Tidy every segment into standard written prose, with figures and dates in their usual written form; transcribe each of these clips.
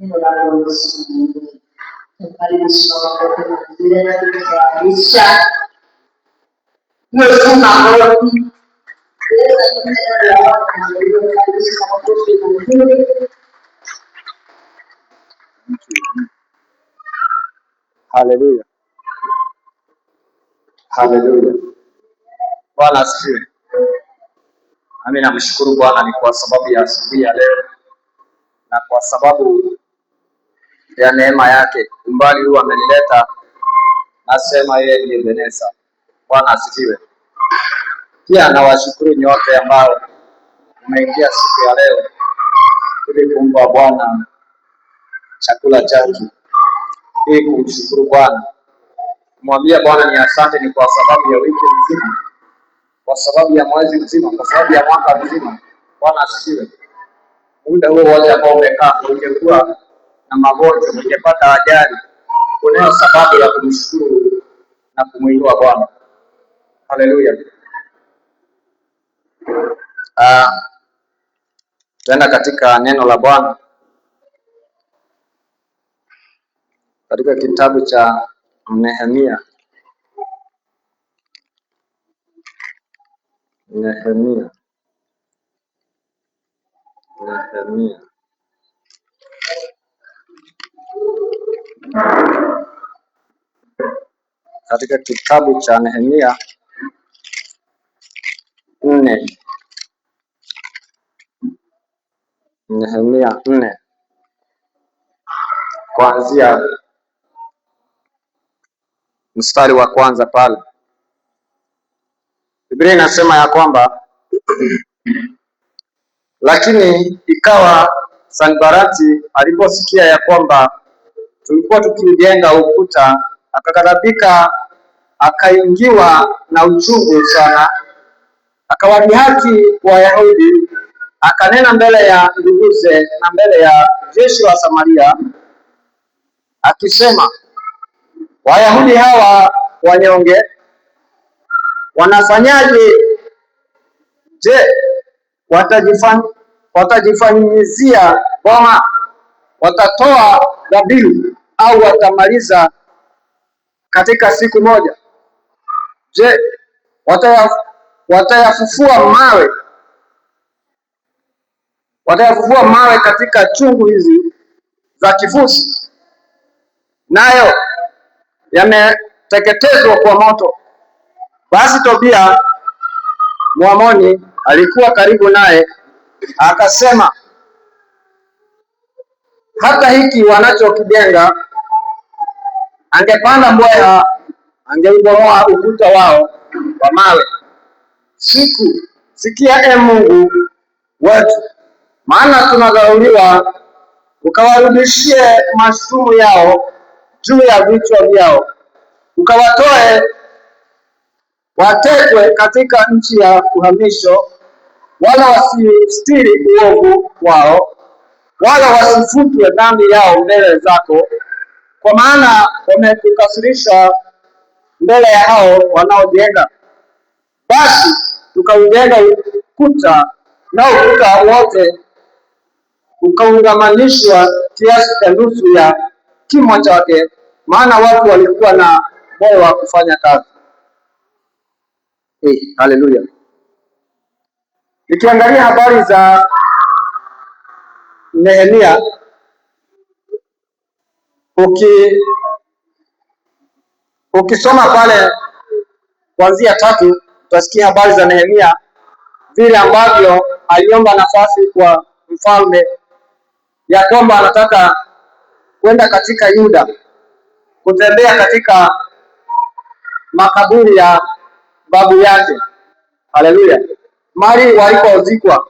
neno la Mungu tukaribishwa katika zile kutayarisha hiyo suna ambayo haleluya. Haleluya. Bwana asifiwe. Mimi namshukuru Bwana ni kwa sababu ya asubuhi ya leo na kwa sababu ya neema yake. Umbali huu amenileta, nasema yeye ndiye Ebeneza. Bwana asifiwe. Pia nawashukuru nyote ambao umeingia siku ya leo ili kumpa Bwana chakula chake, ili kumshukuru Bwana, kumwambia Bwana ni asante, ni kwa sababu ya wiki nzima, kwa sababu ya mwezi mzima, kwa sababu ya mwaka mzima. Bwana asifiwe. Muda huo wote ambao umekaa, ungekuwa na magonjwa, ungepata ajali, unayo sababu ya kumshukuru na kumuinua Bwana. Haleluya. Tuenda katika neno la Bwana katika kitabu cha Nehemia. Katika kitabu cha Nehemia 4. Nehemia 4 kuanzia mstari wa kwanza pale. Biblia inasema ya kwamba lakini ikawa Sanbalati aliposikia ya kwamba tulikuwa tukijenga ukuta, akaghadhabika, akaingiwa na uchungu sana, akawadhihaki Wayahudi, akanena mbele ya nduguze na mbele ya jeshi la Samaria akisema, Wayahudi hawa wanyonge wanafanyaje? Je, watajifanyizia boma? Watatoa dhabihu au watamaliza katika siku moja? Je, watayafufua mawe katika chungu hizi za kifusi, nayo yameteketezwa kwa moto? Basi Tobia Mwamoni alikuwa karibu naye, akasema, hata hiki wanachokijenga, angepanda mbweha angeubomoa ukuta wao wa mawe. Sikia Mungu wetu, maana tunadharauliwa, ukawarudishie mashutumu yao juu ya vichwa vyao, ukawatoe watekwe katika nchi ya uhamisho, wala wasistiri uovu wao, wala wasifutwe dhambi yao mbele zako, kwa maana wametukasirisha mbele ya hao wanaojenga. Basi tukaujenga ukuta, na ukuta wote ukaungamanishwa kiasi cha nusu ya kimo chake, maana watu walikuwa na moyo wa kufanya kazi. Haleluya. Nikiangalia habari za Nehemia, ukisoma pale kuanzia 3, utasikia habari za Nehemia vile ambavyo aliomba nafasi kwa mfalme ya kwamba anataka kwenda katika Yuda, kutembea katika makaburi ya babu yake. Haleluya. Mahali walipozikwa,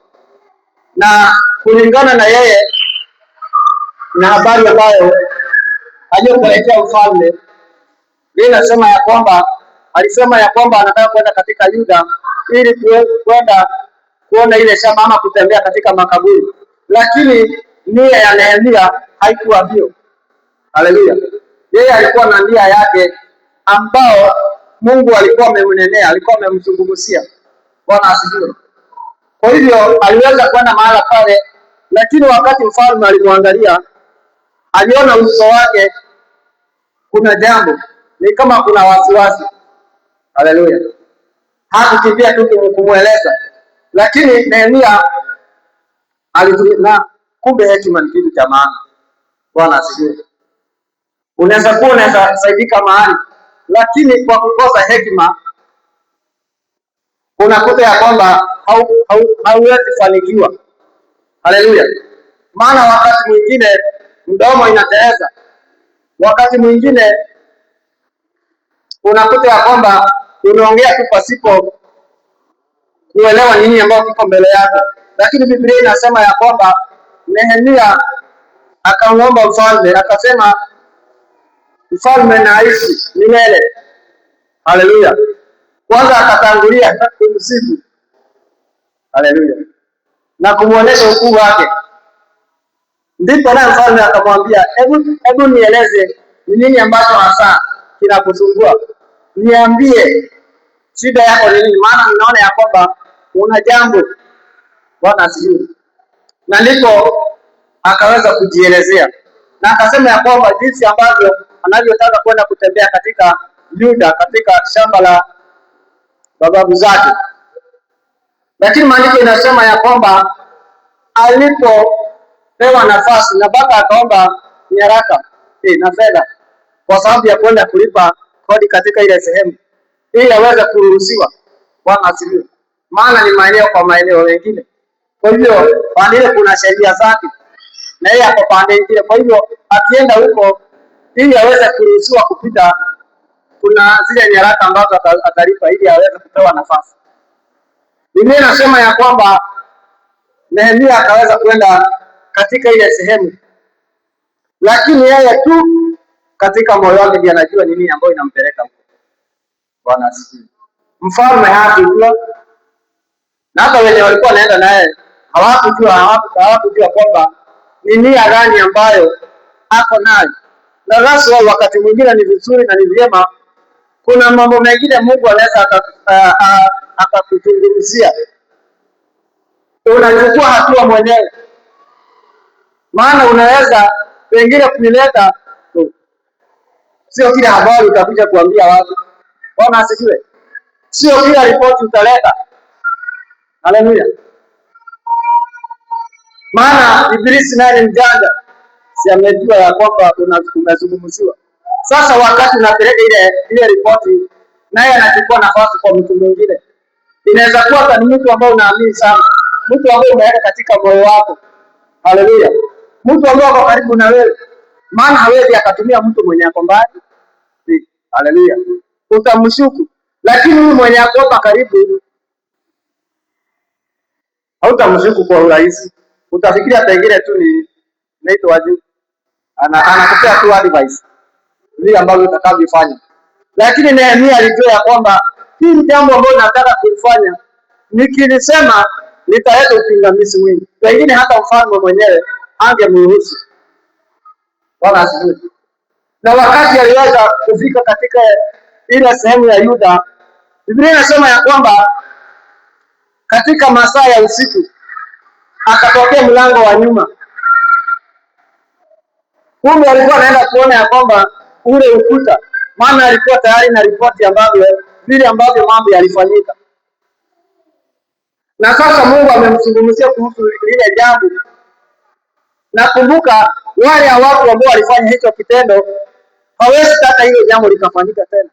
na kulingana na yeye na habari ambayo aliyopelekea mfalme, yeye anasema ya kwamba alisema ya kwamba anataka kwenda katika Yuda ili kwenda kuona ile shamba ama kutembea katika makaburi, lakini nia ya Nehemia haikuwa hiyo. Haleluya. Yeye alikuwa na nia yake ambao Mungu alikuwa amemnenea, alikuwa amemzungumzia. Bwana asifiwe. Kwa hivyo aliweza kwenda mahala pale, lakini wakati mfalme alimwangalia aliona uso wake kuna jambo, ni kama kuna wasiwasi. Haleluya! Hakukimbia tu kumweleza, lakini Nehemia alitumia. Kumbe hekima ni kitu cha maana. Bwana asifiwe. Unaweza kuwa unaweza saidika mahali, lakini kwa kukosa hekima unakuta ya kwamba hauwezi fanikiwa. Haleluya! Maana wakati mwingine mdomo inateleza, wakati mwingine unakuta ya kwamba unaongea tu pasipo kuelewa nini ambayo kiko mbele yako. Lakini Biblia inasema ya kwamba Nehemia akamwomba mfalme, akasema mfalme na aishi milele. Haleluya! Kwanza akatangulia kumsifu, haleluya, na kumuonesha ukuu wake. Ndipo naye mfalme akamwambia, hebu nieleze ni nini ambacho hasa kinakusumbua, niambie shida yako ni nini, maana ninaona ya kwamba una jambo. Bwana asifiwe. Na ndipo akaweza kujielezea na akasema ya kwamba jinsi ambavyo anavyotaka kwenda kutembea katika Yuda, katika shamba la babu zake. Lakini maandiko inasema ya kwamba alipopewa nafasi na baba akaomba nyaraka na fedha kwa sababu ya kwenda kulipa kodi katika ile sehemu ili aweze kuruhusiwa. Bwana asifiwe. Maana ni maeneo kwa maeneo mengine, kwa hivyo pande ile kuna sheria zake na yeye hapo pande ile. Kwa hivyo akienda huko ili aweze kuruhusiwa kupita, kuna zile nyaraka ambazo atalipa ili aweze kupewa nafasi. Biblia inasema ya kwamba Nehemia akaweza kwenda katika ile sehemu, lakini yeye tu katika moyo wake ndiye anajua nini ambayo inampeleka huko. Bwana asifiwe. Mfalme hakujua, na hata wenye walikuwa naenda naye hawakujua kwamba ni nia gani ambayo ako nayo. Na rasmi wakati mwingine ni vizuri na ni vyema, kuna mambo mengine Mungu anaweza akakuzungumzia, unachukua hatua mwenyewe. Maana unaweza pengine kuileta, sio kila habari utakuja kuambia watu. Bwana asifiwe. Sio kila ripoti utaleta. Haleluya. Maana Ibilisi naye ni mjanja, si amejua ya kwamba unazungumziwa. Sasa wakati unapeleka ile ripoti, naye anachukua nafasi kwa mtu mwingine. Inaweza kuwa ni mtu ambaye unaamini sana, mtu ambaye umeweka katika moyo wako. Haleluya. Mtu ambaye ako karibu na wewe, maana hawezi akatumia mtu mwenye ako mbali. Haleluya. Utamshuku, lakini huyu mwenye ako karibu hautamshuku kwa urahisi. Utafikiria pengine tu ni naitwa waje, anakupea tu advice vile ambavyo utakavyofanya. Lakini Nehemia alijua ya kwamba hili jambo ambalo nataka kulifanya, nikilisema nitaleta upingamizi mwingi, pengine hata mfalme mwenyewe angemruhusu. Bwana asifiwe. Na wakati aliweza kufika katika ile sehemu ya Yuda, Biblia inasema ya kwamba katika masaa ya usiku akatokea mlango wa nyuma. Kumbe alikuwa anaenda kuona ya kwamba ule ukuta, maana alikuwa tayari na ripoti vile ambavyo mambo yalifanyika. Na sasa Mungu amemzungumzia kuhusu lile jambo. Na kumbuka wale watu ambao walifanya hicho kitendo hawezi hata hilo jambo likafanyika tena.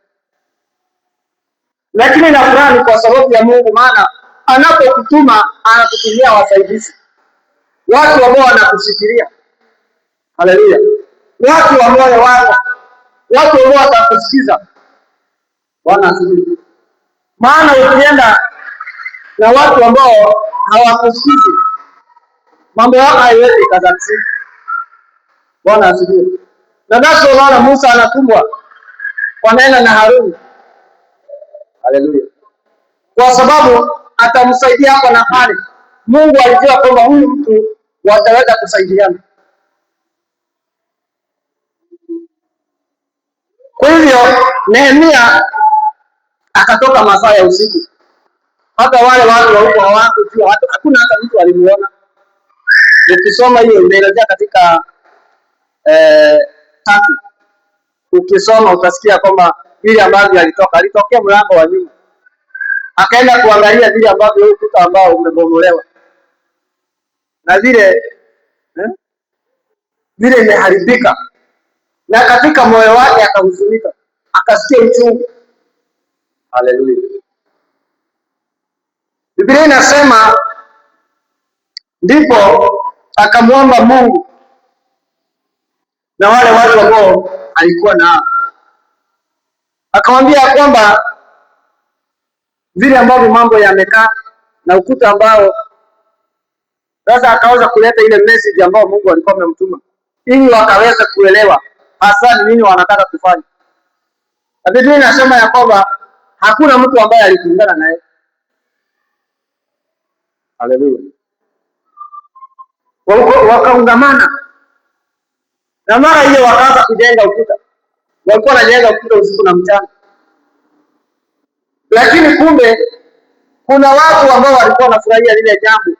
Lakini nafurahi kwa sababu ya Mungu, maana anapokutuma anakutumia wasaidizi, watu ambao wanakushikilia. Haleluya. Watu wa moyo wako, watu ambao watakusikiza. Bwana asifiwe. Maana ukienda na watu ambao hawakusikizi, mambo yako haiwezi kuzaa. Bwana asifiwe. Na ndio maana Musa anatumwa kwa neno na Haruni. Haleluya. Kwa sababu atamsaidia hapa na pale. Mungu alijua kwamba huyu mtu wataweza kusaidiana. Kwa hivyo Nehemia akatoka masaa ya usiku. Hata wale watu wa huko hawakujua, hakuna hata mtu alimuona. Ukisoma hiyo inaelezea katika 3. Ukisoma utasikia kwamba vile ambavyo alitokea mlango wa nyuma, akaenda kuangalia vile ambavyo ukuta ambao umebomolewa na vile imeharibika, na katika moyo wake akahuzunika, akasikia uchungu. Haleluya! Biblia inasema ndipo akamwomba Mungu na wale watu ambao alikuwa nao, akamwambia kwamba vile ambavyo mambo yamekaa na ukuta ambao sasa, akaweza kuleta ile message ambayo Mungu alikuwa amemtuma ili wakaweza kuelewa hasa nini wanataka kufanya. Na Biblia inasema ya kwamba hakuna mtu ambaye alipingana naye. Haleluya! Wakaungamana na mara hiyo wakaanza kujenga ukuta. Walikuwa wanajenga ukuta usiku na mchana, lakini kumbe kuna watu ambao walikuwa wanafurahia lile jambo.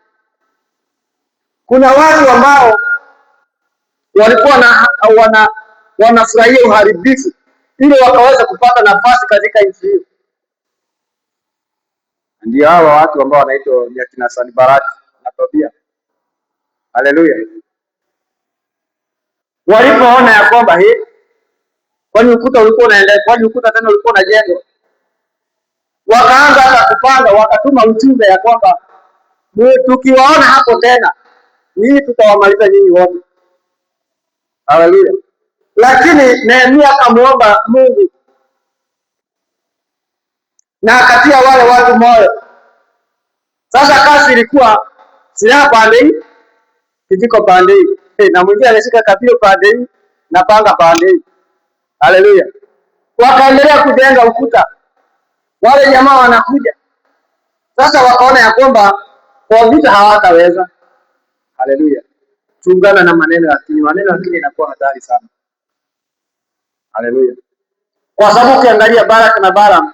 Kuna watu ambao walikuwa wanafurahia uharibifu ili wakaweza kupata nafasi katika nchi hiyo. Ndio hawa watu ambao wanaitwa akina Sanbalati na Tobia. Haleluya! Walipoona ya kwamba kwani ukuta ulikuwa unaendelea, kwani ukuta tena ulikuwa unajengwa, wakaanza hata kupanga, wakatuma ujumbe ya kwamba tukiwaona hapo tena nyinyi tutawamaliza nyinyi wote. Haleluya! Lakini Nehemia akamuomba Mungu na akatia wale watu moyo. Sasa kazi ilikuwa silaha pande hii, kijiko pande hii, na mwingine anashika kapio pande hii na panga pande hii. Haleluya! Wakaendelea kujenga ukuta. Wale jamaa wanakuja sasa, wakaona ya kwamba kwa vita hawataweza. Haleluya! Chungana na maneno ya kinywa. Maneno ya kinywa inakuwa hatari sana. Haleluya! Kwa sababu ukiangalia Baraka na Balaam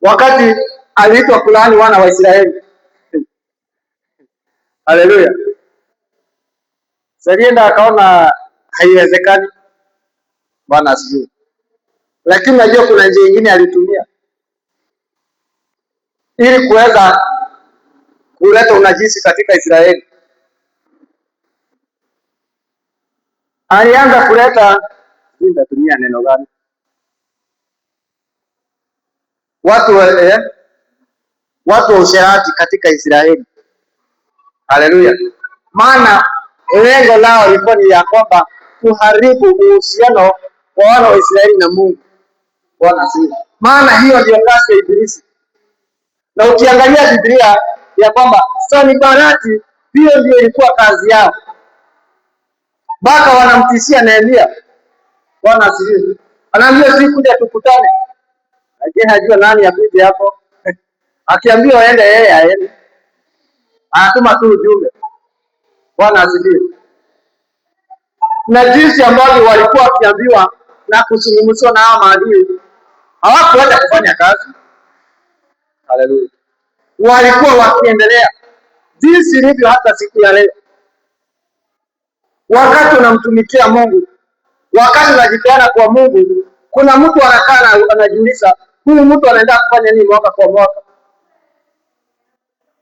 wakati aliitwa kulaani wana wa Israeli. Haleluya! Salienda akaona haiwezekani. Bwana asifiwe. Lakini najua kuna njia nyingine alitumia ili kuweza kuleta unajisi katika Israeli. Alianza kuleta, nitatumia neno gani? Watu wa usherati katika Israeli. Haleluya! Maana lengo lao lilikuwa ni ya kwamba kuharibu uhusiano wa wana wa Israeli na Mungu. Bwana asifiwe. Maana hiyo ndio kazi ya Ibilisi. Na ukiangalia Biblia ya kwamba Sanbalati hiyo ndio ilikuwa kazi yao, mpaka wanamtishia Nehemia. Bwana asifiwe. Anaambia si kuja tukutane, lakini hajua nani apite hapo. Akiambiwa aende, yeye aende, anatuma tu ujumbe. Bwana asifiwe. Na jinsi ambavyo walikuwa wakiambiwa na kuzungumzwa na hao maadui, hawakuacha kufanya kazi. Haleluya! Walikuwa wakiendelea jinsi ilivyo hata siku ya leo. Wakati unamtumikia Mungu, wakati unajipeana kwa Mungu, kuna mtu anakaa anajiuliza, huyu mtu anaenda kufanya nini mwaka kwa mwaka?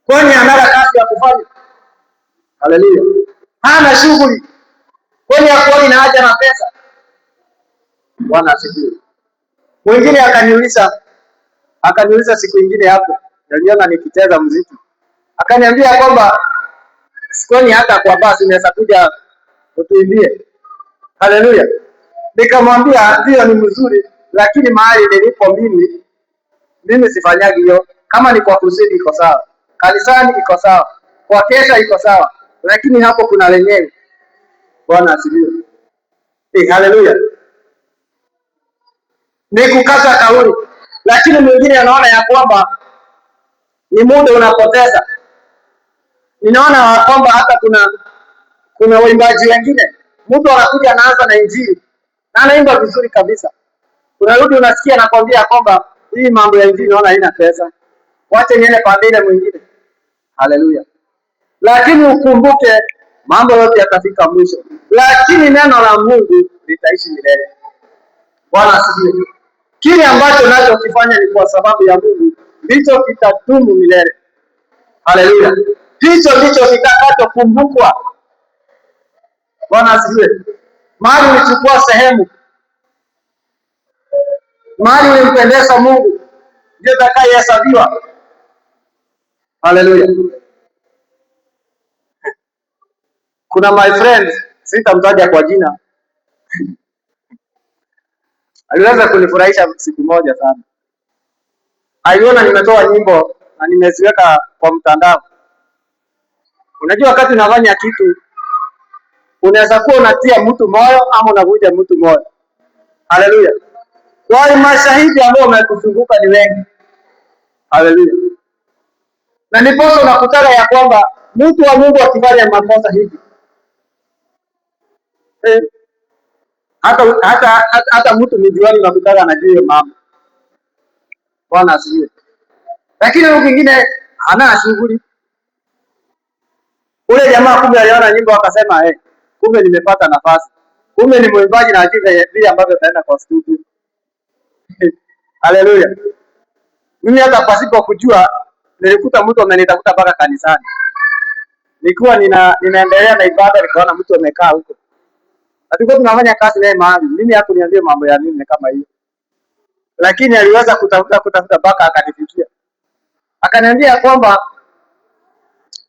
Kwani ana kazi ya kufanya? Haleluya! Hana shughuli, kwani hakuoni na haja na pesa? Bwana asifiwe. Mwingine akaniuliza siku nyingine hapo, niliona nikicheza muziki, akaniambia kwamba sikoni hata kwa basi unaweza kuja utuimbie. Haleluya! Nikamwambia ndio, ni mzuri, lakini mahali nilipo mimi sifanyagi hiyo. Kama ni kwa kusudi iko sawa, kanisani iko sawa, kwa kesha iko sawa, lakini hapo kuna lenyewe. Bwana asifiwe. Haleluya! Ni kukata kauli. Lakini mwingine anaona ya kwamba ni muda unapoteza. Ninaona kwamba hata kuna waimbaji wengine, mtu anakuja anaanza na injili na anaimba vizuri kabisa, unarudi unasikia anakwambia kwamba hii mambo ya injili naona haina pesa, wacha niende pande ile mwingine. Haleluya! Lakini ukumbuke mambo yote yatafika mwisho. lakini neno la Mungu litaishi milele. Bwana asifiwe. Kile ambacho nachokifanya ni kwa sababu ya Mungu, ndicho kitadumu milele. Haleluya. Hicho ndicho kitakachokumbukwa. Bwana asifiwe. Mahali ulichukua sehemu, mahali ulimpendeza Mungu, ndio utakayehesabiwa. Haleluya. Kuna my friend, sitamtaja kwa jina, aliweza kunifurahisha siku moja sana. Aliona nimetoa nyimbo na nimeziweka kwa mtandao. Unajua wakati unafanya kitu unaweza kuwa unatia mtu moyo ama unavunja mtu moyo. Haleluya. Wale mashahidi ambao wamekuzunguka ni wengi. Haleluya. Na ndipo unakutana ya kwamba mtu wa Mungu akifanya makosa hivi, hata mtu mijuani unakutana anajua mambo. Bwana asifiwe. Lakini mtu mwingine hana shughuli. Ule jamaa kumbe aliona nyimbo akasema kumbe nimepata nafasi. Kumbe ni mwimbaji na ajue vile ambavyo ataenda kwa studio. Haleluya. Mimi hata pasipo kujua nilikuta mtu amenitafuta mpaka kanisani. Nilikuwa ninaendelea na ibada, nikaona mtu amekaa huko. Tulikuwa tunafanya kazi naye mahali. Mimi hakuniambia mambo ya nini kama hiyo. Lakini aliweza kutafuta mpaka akanifikia. Akaniambia kwamba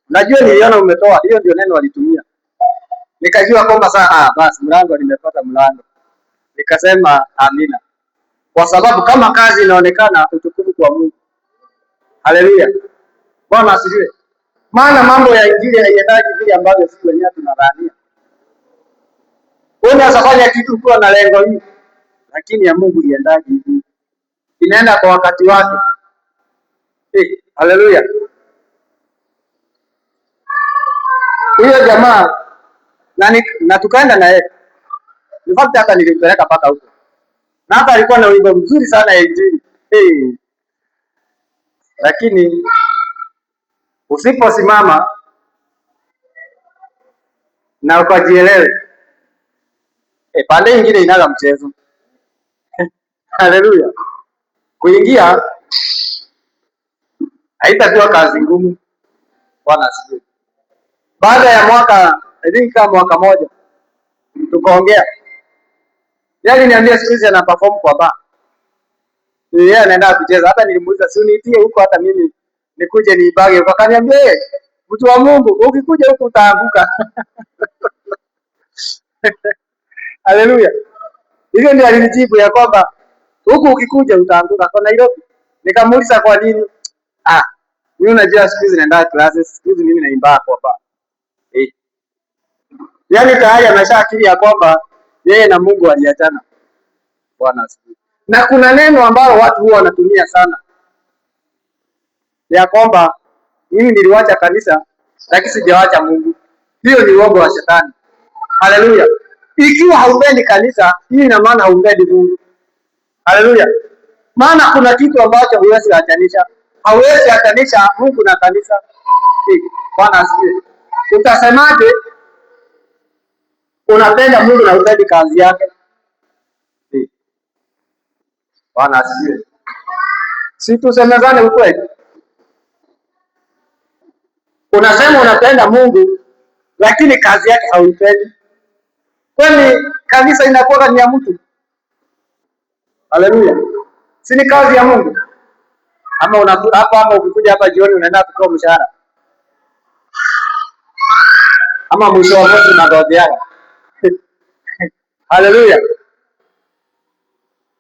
najua niliona umetoa, hiyo ndio neno alitumia. Nikajua kwamba sasa basi mlango nimepata mlango. Nikasema amina. Kwa sababu kama kazi inaonekana, utukufu kwa Mungu. Haleluya. Bwana asifiwe. Maana mambo ya injili haiendaji vile ambavyo sisi wenyewe tunadhania. Unaweza fanya kitu kwa na lengo hili, lakini ya Mungu iendaji hivi. Inaenda kwa wakati wake. Haleluya. Huyo jamaa na tukaenda na yeye. In fact hata nilimpeleka paka huko. Na hata alikuwa na wimbo mzuri sana ya injili. Lakini usiposimama na ukajielewe, pande nyingine inaga mchezo. Haleluya. Kuingia haitakuwa kazi ngumu. Bwana asifiwe. Baada ya mwaka moja tukaongea. Yeye niambia siku hizi ana perform kwa bar. Yeye anaenda kucheza. Hata nilimuuliza si uniitie huko hata mimi nikuje niibage. Akaniambia mtu wa Mungu ukikuja huko utaanguka. Haleluya. Hivyo ndio alinijibu ya kwamba huku ukikuja utaanguka kwa Nairobi. Nikamuuliza kwa nini? Mimi unajua siku hizi naenda classes, siku hizi mimi naimba kwa bar. Yaani tayari ameshaakili ya kwamba yeye na Mungu waliachana. Bwana asifiwe. Na kuna neno ambalo watu huwa wanatumia sana ya kwamba mimi niliwacha kanisa lakini sijawacha Mungu. Hiyo ni uongo wa shetani. Haleluya. Ikiwa haupendi kanisa, hii ina maana haupendi Mungu. Haleluya. Maana kuna kitu ambacho huwezi achanisha. Hauwezi achanisha Mungu na kanisa. Bwana asifiwe. Utasemaje unapenda Mungu na upendi kazi yake? Bwana asifiwe. Si tusemezane ukweli. Unasema unapenda Mungu lakini kazi yake hauipendi. Kwani kanisa inakuwa ni ya mtu? Haleluya. Si ni kazi ya Mungu? Ama hapa ukikuja hapa jioni unaenda kutoa mshahara? Ama mwisho wa mwezi unangojea? Haleluya.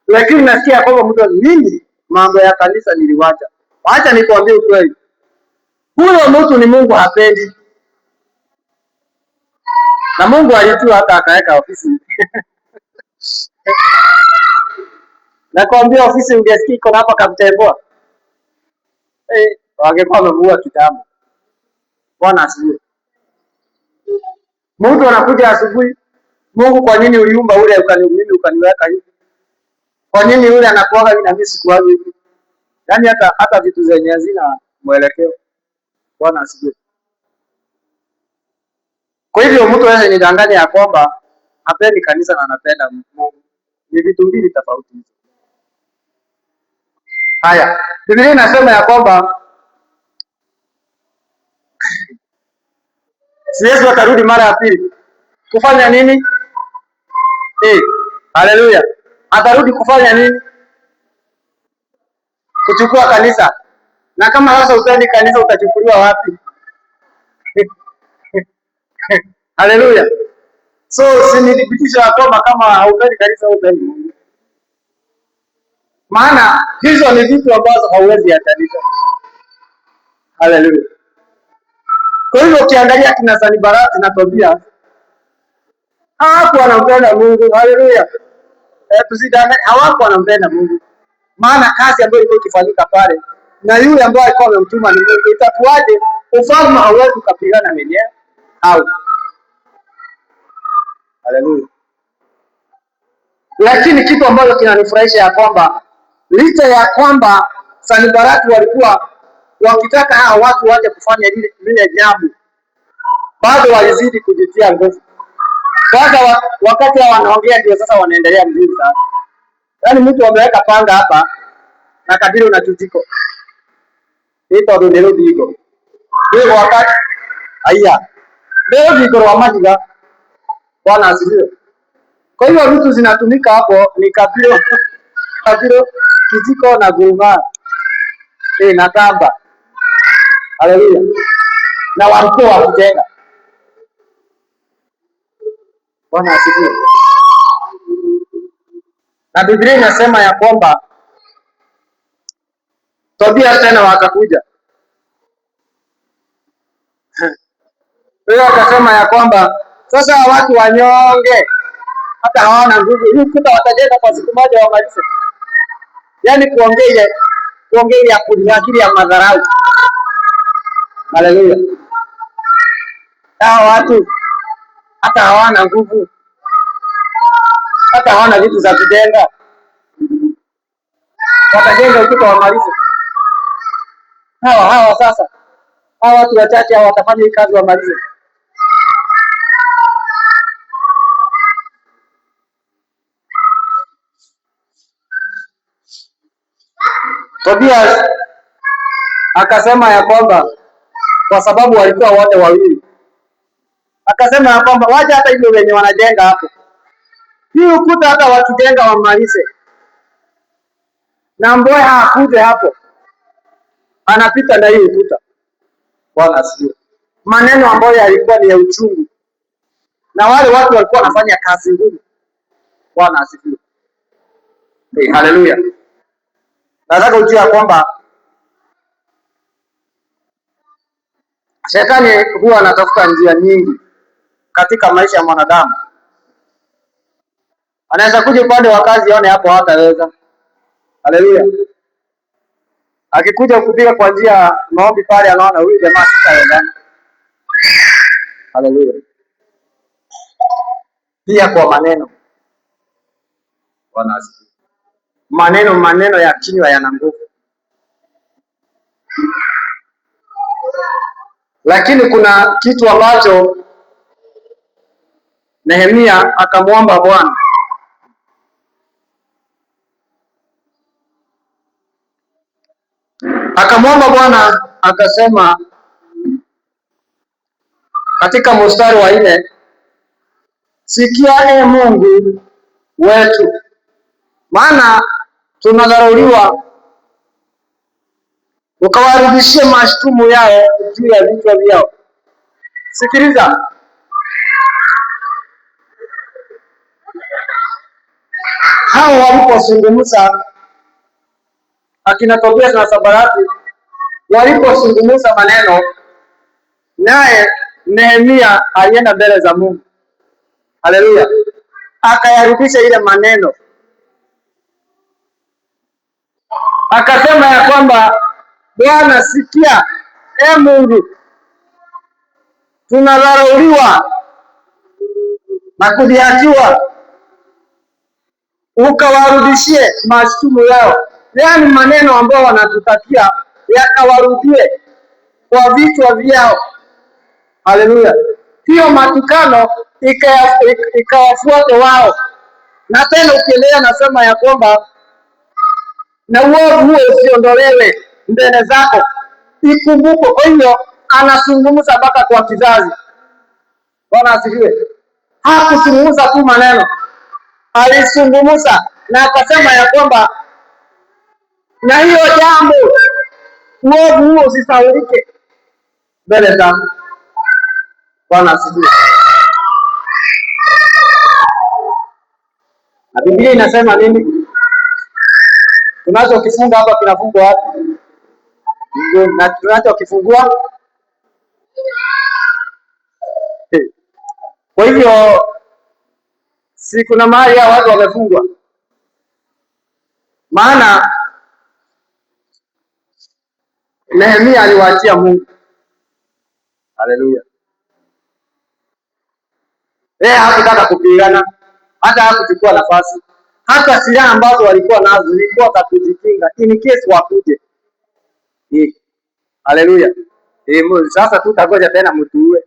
Lakini nasikia kwamba mtu mimi mambo ya kanisa niliwacha. Acha nikwambie ukweli. Huyo mtu ni Mungu hapendi. Na Mungu alitua hata akaweka ofisi. Nakwambia ofisi ungesikia iko hapa Kamtemboa. Wangekuwa wamemuua kitambo. Bwana asifiwe. Mtu anakuja asubuhi, Mungu kwa nini uliumba ule mimi ukaniweka hivi? Kwa nini yule anakuaga hivi na mimi sikuaga hivi? Yaani hata vitu zenye hazina mwelekeo. Bwana asifiwe. Kwa hivyo mtu aweze nidanganya ya kwamba hapendi kanisa na anapenda Mungu. Ni vitu mbili tofauti. Haya, Biblia inasema ya kwamba si Yesu atarudi mara ya pili kufanya nini? Haleluya. Atarudi kufanya nini? Kuchukua kanisa. Na kama sasa upendi kanisa utachukuliwa wapi? Haleluya. So si ni thibitisho ya kwamba kama haupendi kanisa upendi Mungu. Maana hizo ni vitu ambazo hauwezi atanisha. Haleluya. Kwa hivyo ukiangalia kina Sanbalati na Tobia hawakuwa wanampenda Mungu. Haleluya. Tusidanganye, hawakuwa wanampenda Mungu. Maana kazi ambayo ilikuwa ikifanyika pale na yule ambaye alikuwa amemtuma ni Mungu, itakuwaje ufalme hauwezi kupigana wenyewe? Au haleluya. Lakini kitu ambacho kinanifurahisha ya kwamba licha ya kwamba Sanbalati walikuwa wakitaka hao watu waje kufanya lile jambo, bado walizidi kujitia nguvu. Sasa wakati hao wanaongea ndio sasa wanaendelea mzuri sana. Yaani mtu ameweka panga hapa na kabila na kijiko. Ito ndio digo. Ndio wakati haya. Ndio digo wa majiga. Bwana asifiwe. Kwa hiyo vitu zinatumika hapo ni kabila, kijiko na guruma. Na kamba. Haleluya. Na walikuwa wakijenga. Bwana asifiwe. Na Biblia inasema ya kwamba Tobia tena wakakuja. Leo akasema ya kwamba sasa watu wanyonge hata hawana nguvu. Hii kuta watajenga kwa siku moja wamalize. Yaani kuongea ya kunyakili ya madharau. Haleluya. Hao watu hata hawana nguvu. Hata hawana vitu za kujenga. Watajenga ukuta wamalize. Hawa sasa. Hawa watu wachache hao watafanya hii kazi wamalize. Tobia akasema ya kwamba kwa sababu walikuwa wote wawili, akasema ya kwamba wacha hata hivyo wenye wanajenga hapo, hii ukuta hata wakijenga wamalize, na mboe hakuje hapo anapita na hii ukuta. Bwana asifiwe. Maneno ambayo yalikuwa ni ya uchungu, na wale watu walikuwa wanafanya kazi ngumu. Bwana asifiwe. Haleluya. Nataka ujue ya kwamba Shetani huwa anatafuta njia nyingi katika maisha ya mwanadamu. Anaweza kuja upande wa kazi aone hapo hataweza. Haleluya. Akikuja kupiga kwa njia maombi pale anaona huyu jamaa sitaweza. Haleluya. Pia kwa maneno. Bwana asifiwe. Maneno ya kinywa yana nguvu. Lakini kuna kitu ambacho Nehemia akamwomba Bwana. Akamwomba Bwana akasema katika mstari wa 4, sikia Mungu wetu, maana tunadharauliwa, ukawarudishie mashtumu yao juu ya vichwa vyao. Sikiliza. Hao walipozungumza akina Tobia na Sanbalati walipozungumza maneno, naye Nehemia alienda mbele za Mungu. Haleluya. Akayarudisha ile maneno. Akasema ya kwamba Bwana sikia, Mungu, tunadharauliwa na kudhihakiwa, ukawarudishie mashtumu yao. Yaani maneno ambayo wanatutakia yakawarudie kwa vichwa vyao. Haleluya. hiyo matukano ikawafuate wao. Na tena ukiendelea nasema ya kwamba na uovu huo usiondolewe mbele zako, ikumbukwe. Kwa hiyo anazungumza mpaka kwa kizazi. Bwana asifiwe. Hakuzungumza tu maneno, alizungumza na akasema ya kwamba na hiyo jambo, uovu huo usisahaulike mbele zako. Bwana asifiwe. Na Biblia inasema nini? Tunachokifunga hapa kinafungwa wapi? Na tunachokifungua. Kwa hivyo si kuna mahali ya watu wamefungwa, maana Nehemia aliwaachia Mungu. Haleluya. Hakutaka kupigana, hata hakuchukua nafasi. Hata silaha ambazo walikuwa nazo zilikuwa za kujikinga in case wakuje. Haleluya. Sasa tutangoja tena mtuue.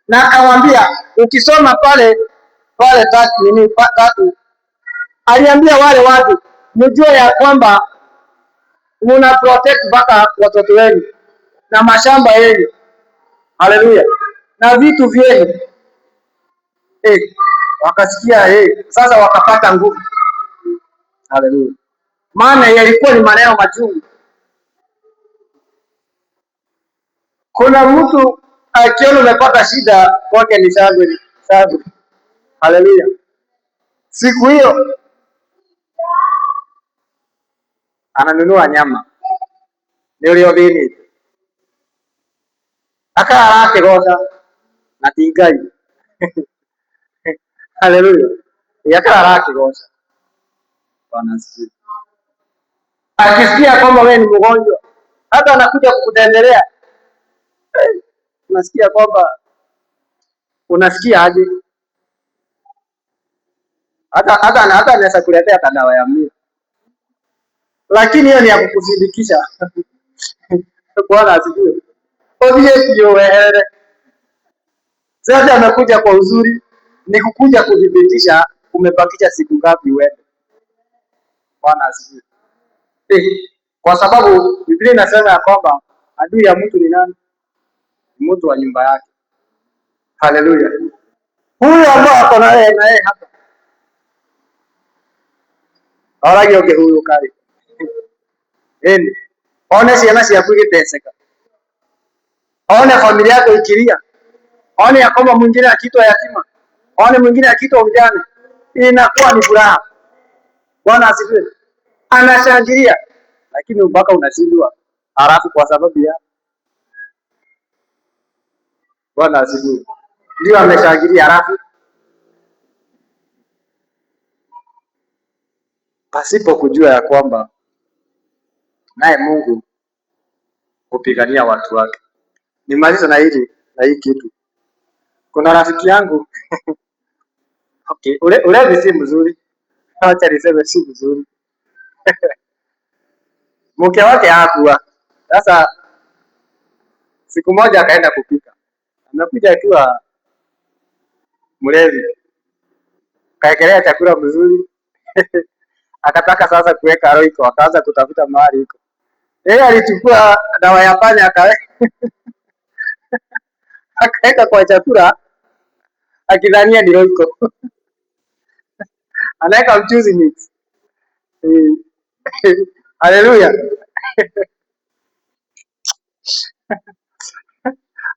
Na akamwambia, ukisoma pale tatu, aliambia wale watu mjue ya kwamba muna protect mpaka watoto wenu na mashamba yenu. Haleluya. Na vitu vyenu. Wakasikia sasa wakapata nguvu. Haleluya. Maana yalikuwa ni maneno machungu. Kuna mtu akiona umepata shida kwake ni shangwe. Haleluya. Siku hiyo ananunua nyama nilio vini akarake goza na tingai. Haleluya. Yakarake goza. Bwana asifiwe. Akisikia kwamba wewe ni mgonjwa, hata anakuja kukutembelea. Unasikia kwamba unasikia aje? Hata anaweza kuletea dawa ya mimi. Lakini hiyo ni ya kukuzindikisha. Bwana asifiwe. Wewe sasa amekuja kwa uzuri, ni kukuja kudhibitisha umebakisha siku ngapi wewe. Bwana asifiwe. Kwa sababu Biblia inasema ya kwamba adui ya mtu ni nani? Ni mtu wa nyumba yake. Haleluya. Huyo ambao ako na yeye hapa. Awalagi huyo kali. One ciana ciaku igiteseka. One familia yako ikilia. One ya kwamba mwingine akitwa yatima. One mwingine akitwa mjane. Inakuwa ni furaha. Bwana asifiwe. Anashangilia. Lakini mpaka unashindwa. Halafu kwa sababu ya Bwana asifiwe. Ndio ameshangilia halafu pasipo kujua ya kwamba naye Mungu kupigania watu wake. Nimaliza na hii kitu. Kuna rafiki yangu okay, ule si mzuri. Acha niseme si mzuri. Mke wake hakuwa. Sasa siku moja akaenda kupika. Amekuja akiwa mlevi. Kaekelea chakula mzuri. Akataka sasa kuweka roiko, akaanza kutafuta mahali iko. Yeye alichukua dawa ya panya akaweka kwa chakula akidhania ni roiko. Anaweka mchuzi mix. Haleluya.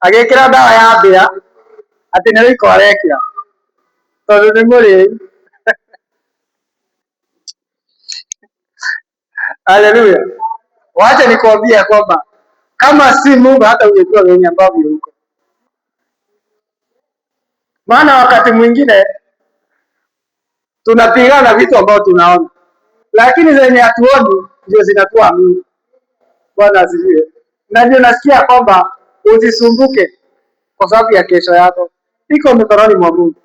Agekira dawa ya mbia ati ni roiko arekira. Tondu ni muri. Haleluya. Wacha nikwambie kwamba kama si Mungu hata ungekuwa wenye ambavyo huko. Maana wakati mwingine tunapigana vitu ambavyo tunaona, lakini zenye hatuoni ndio zinakuwa mingi. Bwana asifiwe. Na ndio nasikia kwamba usisumbuke kwa sababu ya kesho yako iko mikononi mwa Mungu.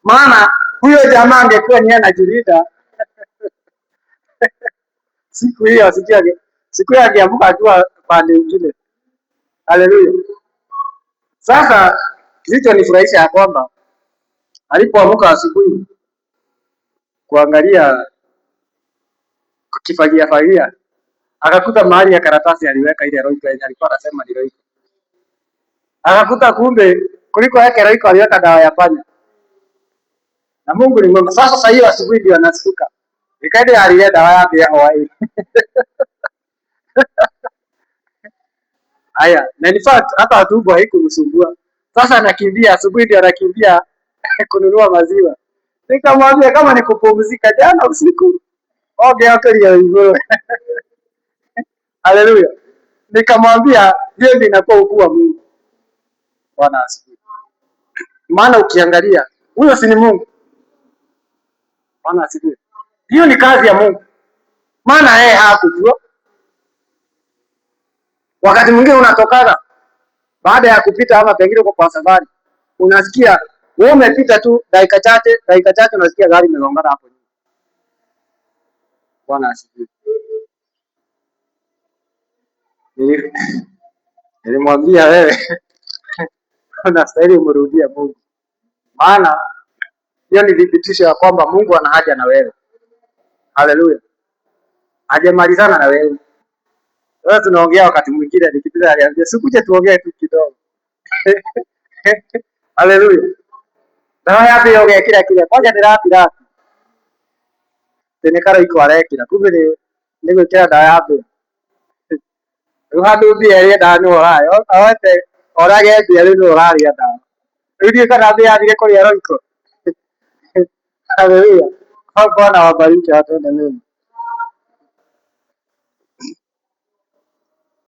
Maana huyo jamaa angekuwa ni anajilinda siku hiyo siku hiyo akiamka akiwa pande nyingine. Haleluya. Sasa Kilichonifurahisha ya kwamba alipoamka asubuhi kuangalia fagia akakuta mahali ya karatasi aliweka ile roiko yenye alikuwa anasema ni roiko, akakuta kumbe kuliko yake roiko aliweka dawa ya panya. Na Mungu ni mwema. Sasa hiyo asubuhi ndio anasuka ikaenda aliye dawa yake ya Hawaii. Haya, na in fact hata tumbo haikumsumbua. Sasa anakimbia asubuhi ndio anakimbia kununua maziwa. Nikamwambia kama ni kupumzika jana usiku ogeokeria hivyo. Haleluya. Nikamwambia hiyo ndio inakuwa ukuu wa Mungu. Bwana asifiwe. Maana ukiangalia huyo si ni Mungu. Bwana asifiwe. Hiyo ni kazi ya Mungu. Maana yeye hakujua. Wakati mwingine unatokaga baada ya kupita ama pengine kwa safari, unasikia wewe umepita tu dakika chache unasikia gari imegongana hapo. Bwana asifiwe. Nilimwambia wewe unastahili umrudie Mungu, maana hiyo ni thibitisho ya kwamba Mungu ana haja na wewe. Haleluya, hajamalizana na wewe. Sasa tunaongea wakati mwingine nikipita aliambia sikuje tuongee tu kidogo. Haleluya. Dawa yapi yoge kila moja ni rapi tene karo iko arekira kumbe ni gwikira dawa yapi ruhadu bia ria dawa ni orayo awete orage bia ria ni oraria dawa rudi kana bia ria kuria roiko. Haleluya. Bwana wabariki watu na mimi.